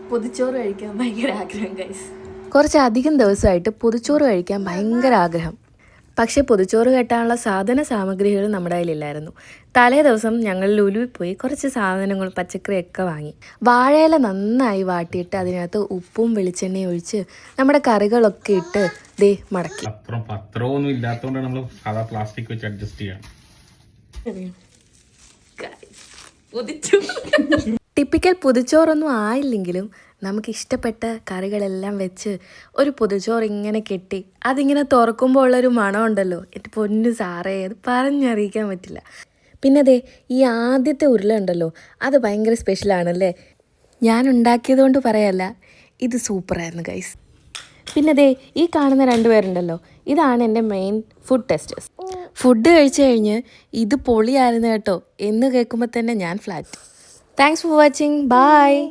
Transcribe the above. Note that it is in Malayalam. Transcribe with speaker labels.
Speaker 1: പൊതിച്ചോറ് കഴിക്കാൻ ഭയങ്കര ആഗ്രഹം ഗൈസ്.
Speaker 2: കുറച്ചധികം ദിവസമായിട്ട് പൊതിച്ചോറ് കഴിക്കാൻ ഭയങ്കര ആഗ്രഹം. പക്ഷേ പൊതിച്ചോറ് കെട്ടാനുള്ള സാധന സാമഗ്രികൾ നമ്മുടെ കയ്യിലില്ലായിരുന്നു. തലേ ദിവസം ഞങ്ങൾ ലുലുവിൽ പോയി കുറച്ച് സാധനങ്ങൾ പച്ചക്കറിയൊക്കെ വാങ്ങി. വാഴയില നന്നായി വാട്ടിയിട്ട് അതിനകത്ത് ഉപ്പും വെളിച്ചെണ്ണയും ഒഴിച്ച് നമ്മുടെ കറികളൊക്കെ ഇട്ട് ദേ മടക്കി.
Speaker 3: പത്രമൊന്നും ഇല്ലാത്തതുകൊണ്ടാണ് നമ്മൾ സാധാ പ്ലാസ്റ്റിക് വെച്ച് അഡ്ജസ്റ്റ് ചെയ്യാം.
Speaker 2: ടിപ്പിക്കൽ പൊതിച്ചോറൊന്നും ആയില്ലെങ്കിലും നമുക്ക് ഇഷ്ടപ്പെട്ട കറികളെല്ലാം വെച്ച് ഒരു പൊതിച്ചോറ് ഇങ്ങനെ കെട്ടി അതിങ്ങനെ തുറക്കുമ്പോൾ ഉള്ളൊരു മണമുണ്ടല്ലോ, എൻ്റെ പൊന്നു സാറേ, അത് പറഞ്ഞറിയിക്കാൻ പറ്റില്ല. പിന്നെ അതെ, ഈ ആദ്യത്തെ ഉരുള ഉണ്ടല്ലോ, അത് ഭയങ്കര സ്പെഷ്യലാണല്ലേ. ഞാൻ ഉണ്ടാക്കിയത് കൊണ്ട് പറയല്ല, ഇത് സൂപ്പറായിരുന്നു ഗൈസ്. പിന്നെ അതെ, ഈ കാണുന്ന 2 പേരുണ്ടല്ലോ, ഇതാണ് എൻ്റെ മെയിൻ ഫുഡ് ടെസ്റ്റേഴ്സ്. ഫുഡ് കഴിച്ചു കഴിഞ്ഞ് ഇത് പൊളിയായിരുന്നു കേട്ടോ എന്ന് കേൾക്കുമ്പോൾ തന്നെ ഞാൻ flat. Thanks for watching. By.